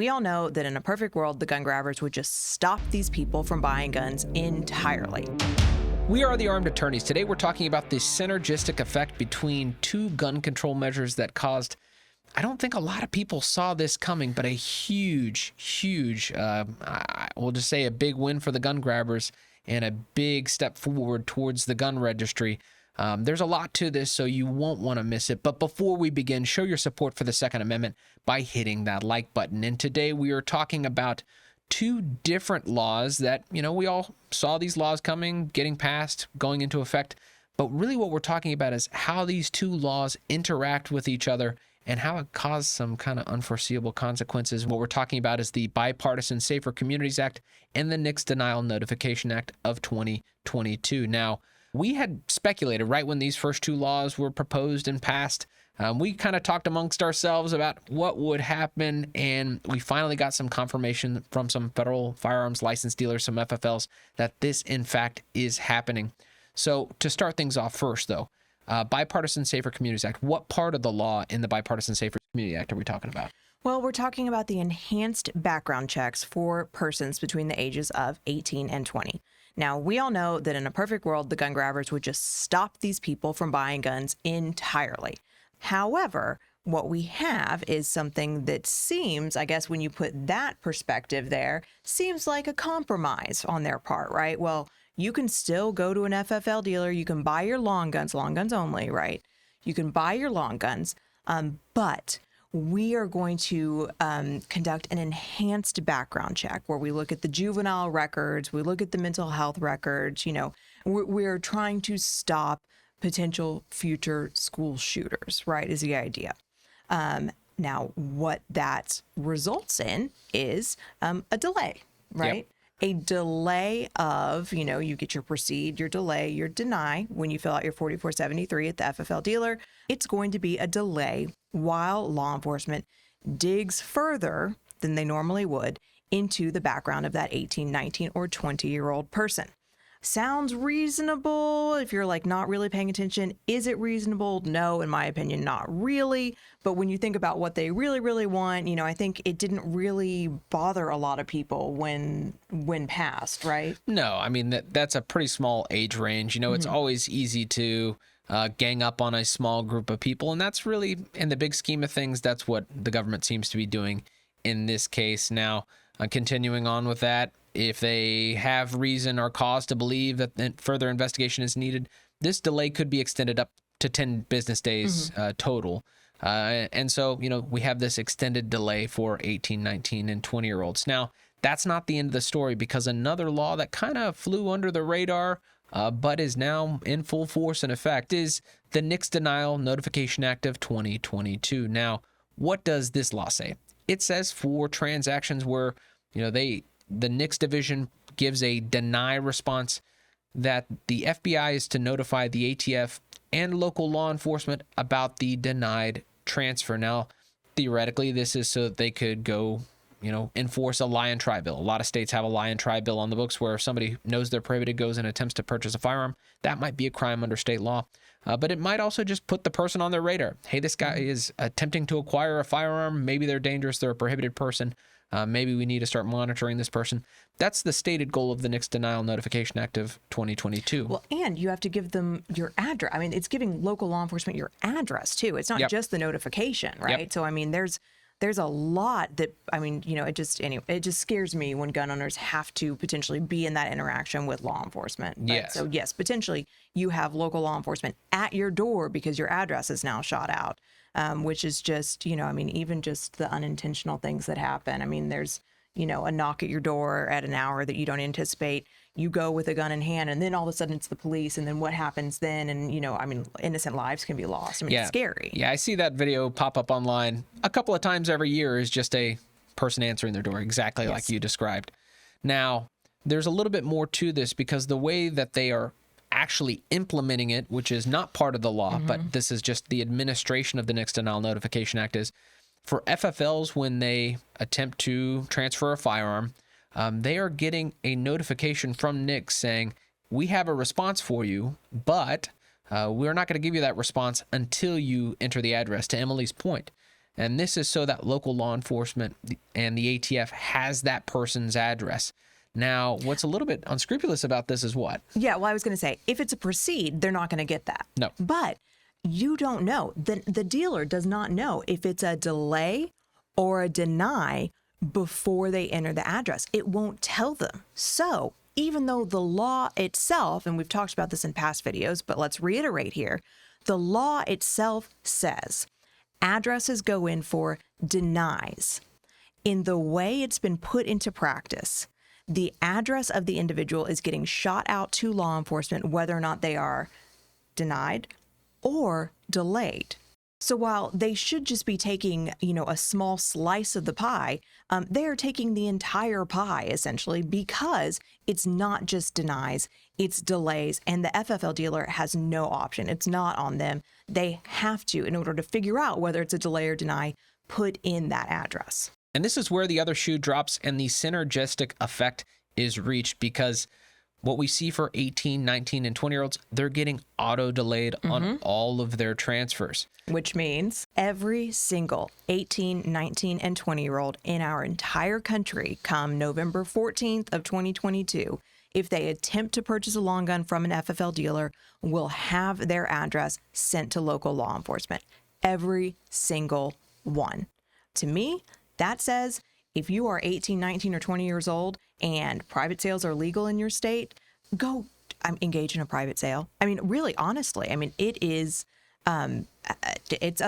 we all know that in a perfect world, the gun grabbers would just stop these people from buying guns entirely. We are the Armed Attorneys. Today we're talking about the synergistic effect between two gun control measures that caused, I don't think a lot of people saw this coming, but a huge, we'll just say a big win for the gun grabbers and a big step forward towards the gun registry. There's a lot to this, so you won't want to miss it. But before we begin, show your support for the Second Amendment by hitting that like button. And today we are talking about two different laws that, we all saw these laws coming, getting passed, going into effect. But really what we're talking about is how these two laws interact with each other and how it caused some kind of unforeseeable consequences. What we're talking about is the Bipartisan Safer Communities Act and the NICS Denial Notification Act of 2022. Now, we had speculated right when these first two laws were proposed and passed. We kind of talked amongst ourselves about what would happen, and we finally got some confirmation from some federal firearms license dealers, some FFLs, that this, in fact, is happening. So to start things off first, though, Bipartisan Safer Communities Act, what part of the law in the Bipartisan Safer Community Act are we talking about? Well, we're talking about the enhanced background checks for persons between the ages of 18 and 20. Now, we all know that in a perfect world, the gun grabbers would just stop these people from buying guns entirely. However, what we have is something that seems, I guess, when you put that perspective there, seems like a compromise on their part, right? Well, you can still go to an FFL dealer. You can buy your long guns only, right? You can buy your long guns, but we are going to conduct an enhanced background check where we look at the juvenile records, we look at the mental health records. We're trying to stop potential future school shooters, right, is the idea. Now, what that results in is a delay, right? Yep. A delay of, you get your proceed, your delay, your deny when you fill out your 4473 at the FFL dealer. It's going to be a delay while law enforcement digs further than they normally would into the background of that 18, 19, or 20-year-old person. Sounds reasonable if you're not really paying attention. Is it reasonable? No, in my opinion, not really. But when you think about what they really, really want, I think it didn't really bother a lot of people when passed, right? No, I mean, that's a pretty small age range. It's always easy to gang up on a small group of people. And that's really, in the big scheme of things, that's what the government seems to be doing in this case. Now, continuing on with that, if they have reason or cause to believe that further investigation is needed, this delay could be extended up to 10 business days total. And so, we have this extended delay for 18, 19, and 20-year-olds. Now, that's not the end of the story, because another law that kind of flew under the radar, but is now in full force and effect, is the NICS Denial Notification Act of 2022. Now, what does this law say? It says for transactions where, the NICS division gives a deny response, that the FBI is to notify the ATF and local law enforcement about the denied transfer. Now, theoretically, this is so that they could go, enforce a lie and try bill. A lot of states have a lie and try bill on the books where if somebody knows they're prohibited, goes and attempts to purchase a firearm. That might be a crime under state law. But it might also just put the person on their radar. Hey, this guy is attempting to acquire a firearm. Maybe they're dangerous. They're a prohibited person. Maybe we need to start monitoring this person. That's the stated goal of the NICS Denial Notification Act of 2022. Well, and you have to give them your address. I mean, it's giving local law enforcement your address, too. It's not just the notification, right? Yep. So, I mean, there's a lot that, it just scares me when gun owners have to potentially be in that interaction with law enforcement. But, yes. So, yes, potentially you have local law enforcement at your door because your address is now shot out. Which is just, even just the unintentional things that happen. I mean, there's, a knock at your door at an hour that you don't anticipate. You go with a gun in hand, and then all of a sudden it's the police. And then what happens then? And, innocent lives can be lost. It's scary. Yeah, I see that video pop up online a couple of times every year. Is just a person answering their door, exactly like you described. Now, there's a little bit more to this, because the way that they are actually implementing it, which is not part of the law, but this is just the administration of the NICS Denial Notification Act, is for FFLs when they attempt to transfer a firearm, they are getting a notification from NICS saying, we have a response for you, but we're not going to give you that response until you enter the address, to Emily's point. And this is so that local law enforcement and the ATF has that person's address. Now, what's a little bit unscrupulous about this is what? Yeah, well, I was going to say, if it's a proceed, they're not going to get that. No. But you don't know. The dealer does not know if it's a delay or a deny before they enter the address. It won't tell them. So even though the law itself, and we've talked about this in past videos, but let's reiterate here, the law itself says addresses go in for denies. In the way it's been put into practice, the address of the individual is getting shot out to law enforcement whether or not they are denied or delayed. So while they should just be taking, a small slice of the pie, they are taking the entire pie essentially, because it's not just denies, it's delays, and the FFL dealer has no option. It's not on them. They have to, in order to figure out whether it's a delay or deny, put in that address. And this is where the other shoe drops and the synergistic effect is reached, because what we see for 18, 19, and 20-year-olds, they're getting auto-delayed on all of their transfers. Which means every single 18, 19, and 20-year-old in our entire country come November 14th of 2022, if they attempt to purchase a long gun from an FFL dealer, will have their address sent to local law enforcement. Every single one. To me, that says if you are 18, 19, or 20 years old and private sales are legal in your state, go engage in a private sale. I mean, really, honestly, it is, it's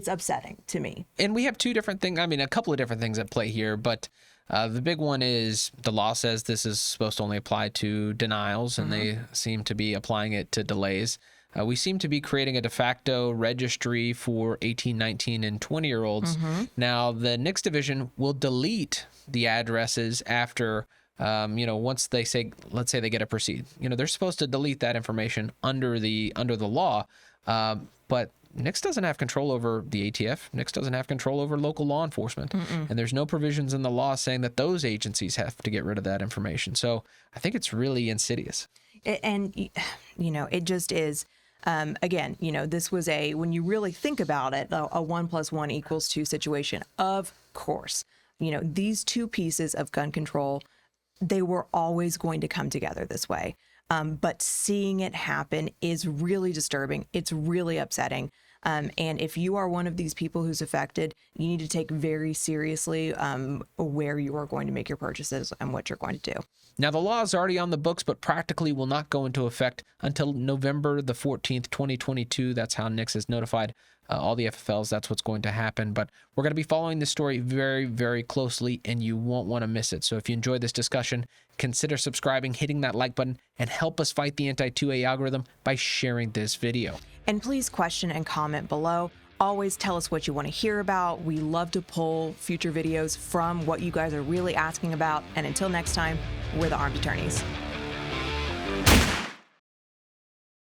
upsetting to me. And we have two different things, a couple of different things at play here, but the big one is the law says this is supposed to only apply to denials, and they seem to be applying it to delays. We seem to be creating a de facto registry for 18, 19, and 20-year-olds. Now, the NICS division will delete the addresses after, once they say, let's say they get a proceed. They're supposed to delete that information under the law, but NICS doesn't have control over the ATF. NICS doesn't have control over local law enforcement. And there's no provisions in the law saying that those agencies have to get rid of that information. So I think it's really insidious. And, it just is. Again, this was when you really think about it, a 1 + 1 = 2 situation. Of course, these two pieces of gun control, they were always going to come together this way. But seeing it happen is really disturbing. It's really upsetting. And if you are one of these people who's affected, you need to take very seriously where you are going to make your purchases and what you're going to do. Now, the law is already on the books, but practically will not go into effect until November the 14th, 2022. That's how NICS has notified all the FFLs. That's what's going to happen. But we're going to be following this story very, very closely, and you won't want to miss it. So if you enjoyed this discussion, consider subscribing, hitting that like button, and help us fight the anti-2A algorithm by sharing this video. And please question and comment below. Always tell us what you want to hear about. We love to pull future videos from what you guys are really asking about. And until next time, we're the Armed Attorneys.